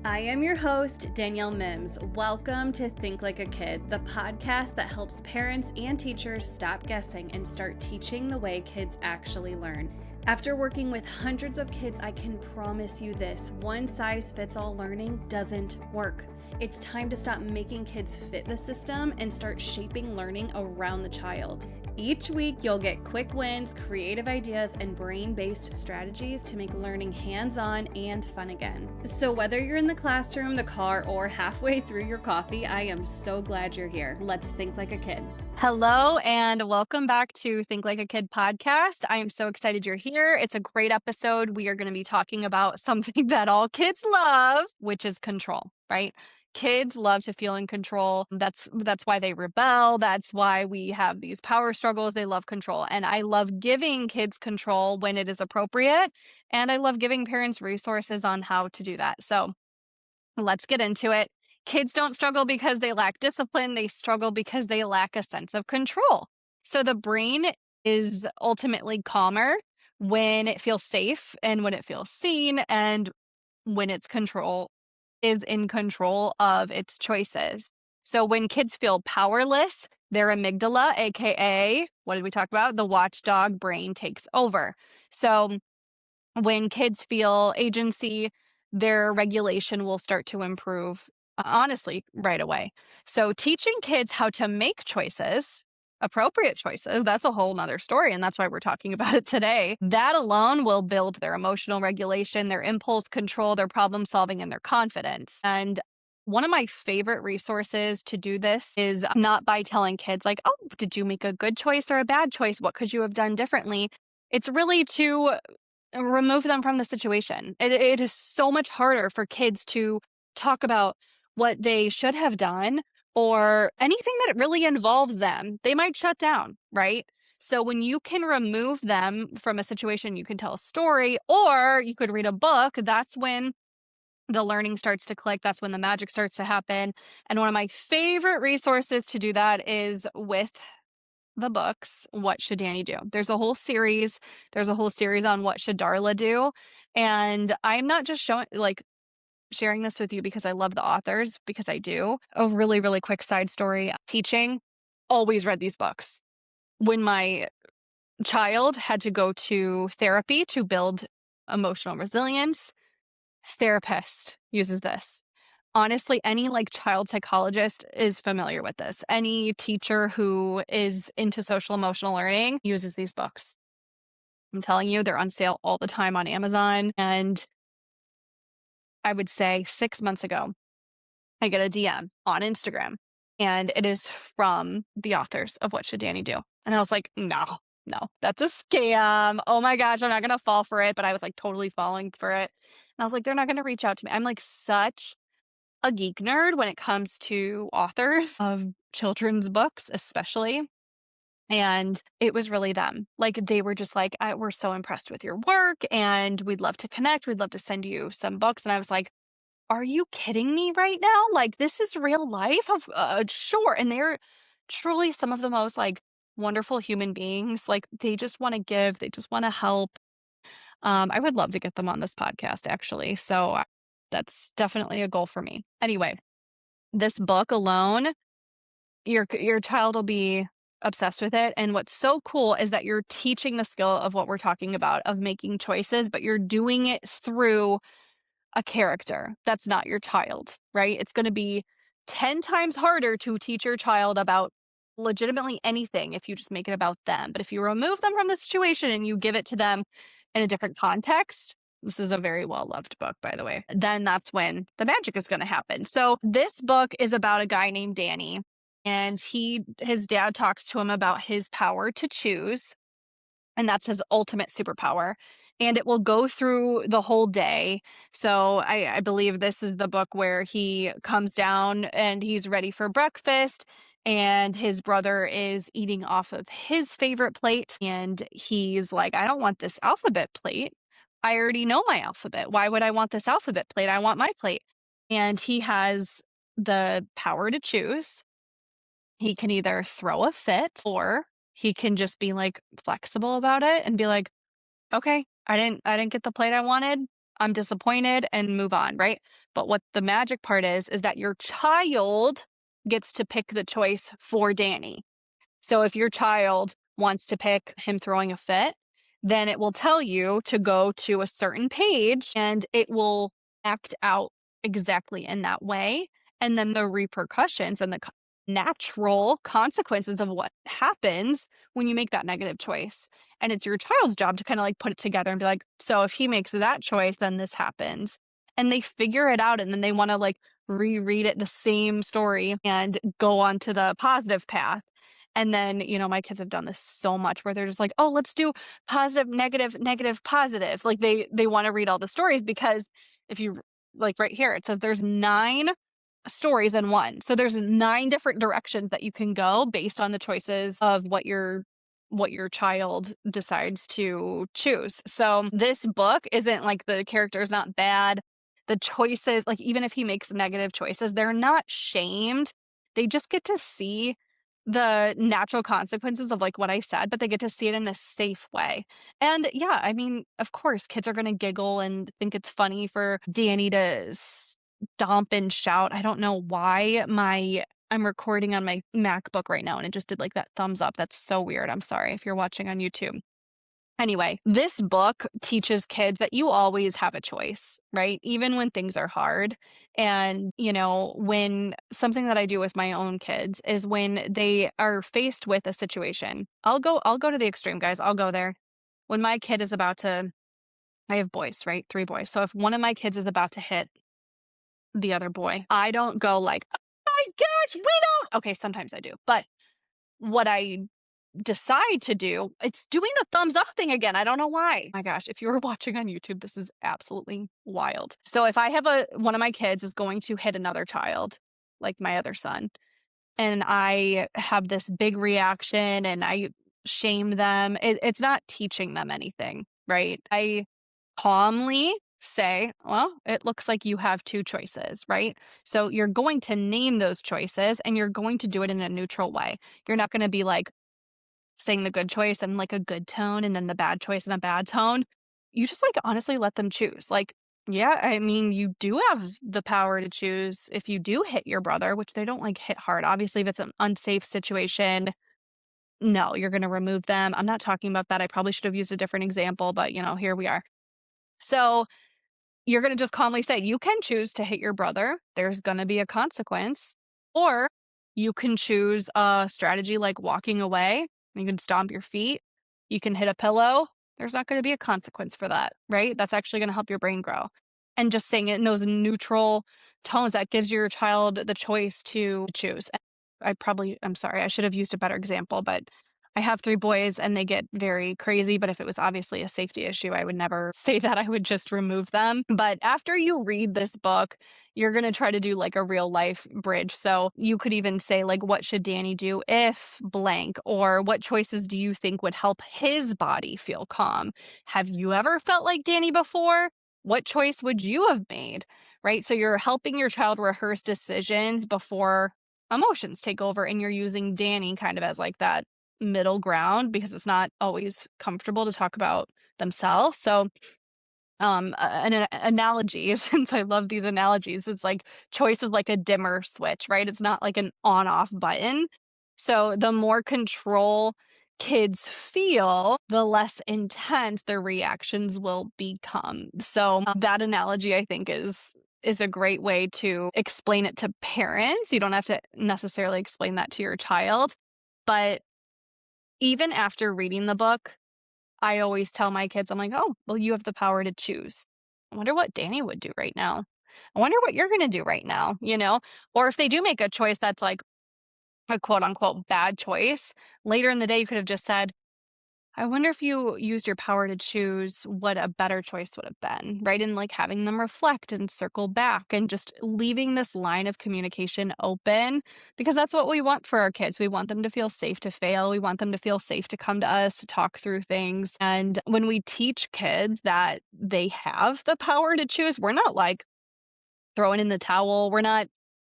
I am your host, Danielle Mims. Welcome to Think Like a Kid, the podcast that helps parents and teachers stop guessing and start teaching the way kids actually learn. After working with hundreds of kids, I can promise you this: one-size-fits-all learning doesn't work. It's time to stop making kids fit the system and start shaping learning around the child. Each week, you'll get quick wins, creative ideas, and brain-based strategies to make learning hands-on and fun again. So whether you're in the classroom, the car, or halfway through your coffee, I am so glad you're here. Let's think like a kid. Hello, and welcome back to Think Like a Kid podcast. I am so excited you're here. It's a great episode. We are going to be talking about something that all kids love, which is control, right? Kids love to feel in control. That's why they rebel. That's why we have these power struggles. They love control. And I love giving kids control when it is appropriate. And I love giving parents resources on how to do that. So let's get into it. Kids don't struggle because they lack discipline. They struggle because they lack a sense of control. So the brain is ultimately calmer when it feels safe and when it feels seen and when its control is in control of its choices. So when kids feel powerless, their amygdala, aka, what did we talk about? The watchdog brain takes over. So when kids feel agency, their regulation will start to improve, honestly, right away. So teaching kids how to make choices, appropriate choices, that's a whole nother story. And that's why we're talking about it today. That alone will build their emotional regulation, their impulse control, their problem solving, and their confidence. And one of my favorite resources to do this is not by telling kids like, oh, did you make a good choice or a bad choice? What could you have done differently? It's really to remove them from the situation. It is so much harder for kids to talk about what they should have done or anything that really involves them. They might shut down, right? So when you can remove them from a situation, you can tell a story or you could read a book. That's when the learning starts to click. That's when the magic starts to happen. And one of my favorite resources to do that is with the books, What Should Danny Do? There's a whole series. There's a whole series on what should Darla do. And I'm not just sharing this with you because I love the authors, because I do. A really, really quick side story. Teaching, always read these books. When my child had to go to therapy to build emotional resilience, therapist uses this. Honestly, any child psychologist is familiar with this. Any teacher who is into social emotional learning uses these books. I'm telling you, they're on sale all the time on Amazon. And I would say 6 months ago, I get a DM on Instagram and it is from the authors of What Should Danny Do? And I was like, no, that's a scam. Oh my gosh, I'm not going to fall for it. But I was totally falling for it. And I was like, they're not going to reach out to me. I'm such a geek nerd when it comes to authors of children's books, especially. And it was really them. They were just we're so impressed with your work and we'd love to connect. We'd love to send you some books. And I was like, are you kidding me right now? This is real life? Sure. And they're truly some of the most wonderful human beings. They just want to give, they just want to help. I would love to get them on this podcast, actually. So that's definitely a goal for me. Anyway, this book alone, your child will be obsessed with it. And what's so cool is that you're teaching the skill of what we're talking about, of making choices, but you're doing it through a character that's not your child, right? It's going to be 10 times harder to teach your child about legitimately anything if you just make it about them. But if you remove them from the situation and you give it to them in a different context, this is a very well-loved book, by the way, then that's when the magic is going to happen. So this book is about a guy named Danny, and his dad talks to him about his power to choose, and that's his ultimate superpower. And it will go through the whole day. So I believe this is the book where he comes down and he's ready for breakfast and his brother is eating off of his favorite plate. And he's like, I don't want this alphabet plate. I already know my alphabet. Why would I want this alphabet plate? I want my plate. And he has the power to choose. He can either throw a fit or he can just be flexible about it and be like, okay, I didn't get the plate I wanted. I'm disappointed and move on, right? But what the magic part is that your child gets to pick the choice for Danny. So if your child wants to pick him throwing a fit, then it will tell you to go to a certain page and it will act out exactly in that way. And then the repercussions and the natural consequences of what happens when you make that negative choice. And it's your child's job to kind of like put it together and be like, so if he makes that choice, then this happens. And they figure it out and then they want to like reread it, the same story, and go on to the positive path. And then, my kids have done this so much where they're just like, "Oh, let's do positive, negative, negative, positive." Like they want to read all the stories because if you like right here, it says there's 9 stories in one. So there's 9 different directions that you can go based on the choices of what your child decides to choose. So this book isn't like the character is not bad. The choices, like even if he makes negative choices, they're not shamed. They just get to see the natural consequences of like what I said, but they get to see it in a safe way. And yeah, I mean, of course, kids are going to giggle and think it's funny for Danny to stomp and shout. I don't know why I'm recording on my MacBook right now and it just did like that thumbs up. That's so weird. I'm sorry if you're watching on YouTube. Anyway, this book teaches kids that you always have a choice, right? Even when things are hard. And, when something that I do with my own kids is when they are faced with a situation. I'll go to the extreme, guys. I'll go there. When my kid is about to I have boys, right? 3 boys. So if one of my kids is about to hit the other boy, I don't go like, "Oh my gosh, we don't." Okay, sometimes I do. But what I decide to do, it's doing the thumbs up thing again. I don't know why. My gosh, if you were watching on YouTube, this is absolutely wild. So if I have one of my kids is going to hit another child, like my other son, and I have this big reaction and I shame them, it's not teaching them anything, right? I calmly say, well, it looks like you have 2 choices, right? So you're going to name those choices and you're going to do it in a neutral way. You're not going to be like, saying the good choice in like a good tone and then the bad choice in a bad tone. You just like honestly let them choose. Like, yeah, I mean, you do have the power to choose if you do hit your brother, which they don't like hit hard. Obviously, if it's an unsafe situation, no, you're going to remove them. I'm not talking about that. I probably should have used a different example, but here we are. So you're going to just calmly say, you can choose to hit your brother. There's going to be a consequence. Or you can choose a strategy like walking away. You can stomp your feet. You can hit a pillow. There's not going to be a consequence for that, right? That's actually going to help your brain grow. And just saying it in those neutral tones, that gives your child the choice to choose. I'm sorry, I should have used a better example, but I have 3 boys and they get very crazy, but if it was obviously a safety issue, I would never say that. I would just remove them. But after you read this book, you're going to try to do like a real life bridge. So you could even say like, what should Danny do if blank? Or what choices do you think would help his body feel calm? Have you ever felt like Danny before? What choice would you have made? Right? So you're helping your child rehearse decisions before emotions take over, and you're using Danny kind of as like that middle ground because it's not always comfortable to talk about themselves. So an analogy, since I love these analogies, it's like choice is like a dimmer switch, right? It's not like an on off button. So the more control kids feel, the less intense their reactions will become. So that analogy, I think, is a great way to explain it to parents. You don't have to necessarily explain that to your child, but even after reading the book, I always tell my kids, I'm like, "Oh, well, you have the power to choose. I wonder what Danny would do right now. I wonder what you're gonna do right now," you know? Or if they do make a choice that's like a quote unquote bad choice, later in the day, you could have just said, I wonder if you used your power to choose what a better choice would have been, right? And like having them reflect and circle back and just leaving this line of communication open because that's what we want for our kids. We want them to feel safe to fail. We want them to feel safe to come to us to talk through things. And when we teach kids that they have the power to choose, we're not like throwing in the towel. We're not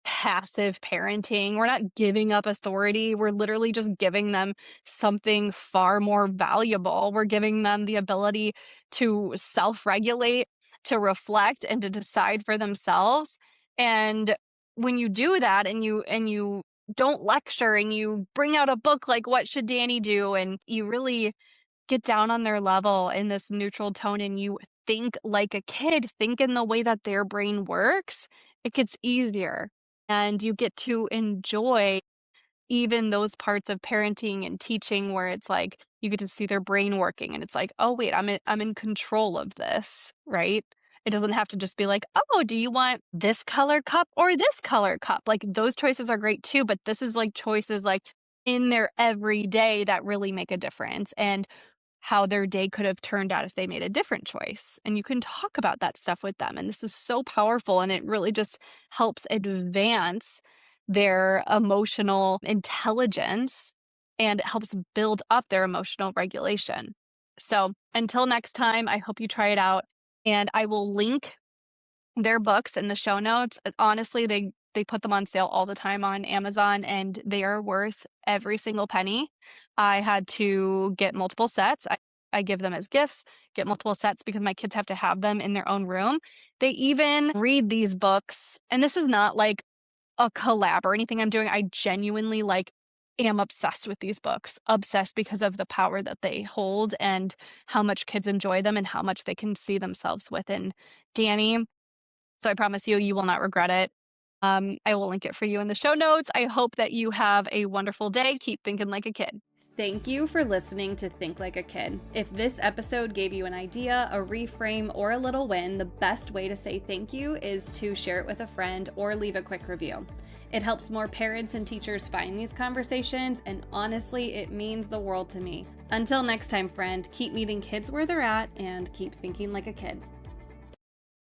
passive parenting. We're not giving up authority. We're literally just giving them something far more valuable. We're giving them the ability to self regulate, to reflect and to decide for themselves. And when you do that and you don't lecture and you bring out a book like What Should Danny Do? And you really get down on their level in this neutral tone and you think like a kid, think in the way that their brain works, it gets easier. And you get to enjoy even those parts of parenting and teaching where it's like you get to see their brain working and it's like, oh wait, I'm in control of this, right? It doesn't have to just be like, oh, do you want this color cup or this color cup? Like those choices are great too, but this is like choices like in their everyday that really make a difference. And how their day could have turned out if they made a different choice. And you can talk about that stuff with them. And this is so powerful. And it really just helps advance their emotional intelligence and it helps build up their emotional regulation. So until next time, I hope you try it out. And I will link their books in the show notes. Honestly, they put them on sale all the time on Amazon and they are worth every single penny. I had to get multiple sets. I give them as gifts, get multiple sets because my kids have to have them in their own room. They even read these books, and this is not like a collab or anything I'm doing. I genuinely am obsessed with these books, obsessed because of the power that they hold and how much kids enjoy them and how much they can see themselves within Danny. So I promise you will not regret it. I will link it for you in the show notes. I hope that you have a wonderful day. Keep thinking like a kid. Thank you for listening to Think Like a Kid. If this episode gave you an idea, a reframe, or a little win, the best way to say thank you is to share it with a friend or leave a quick review. It helps more parents and teachers find these conversations, and honestly, it means the world to me. Until next time, friend, keep meeting kids where they're at and keep thinking like a kid.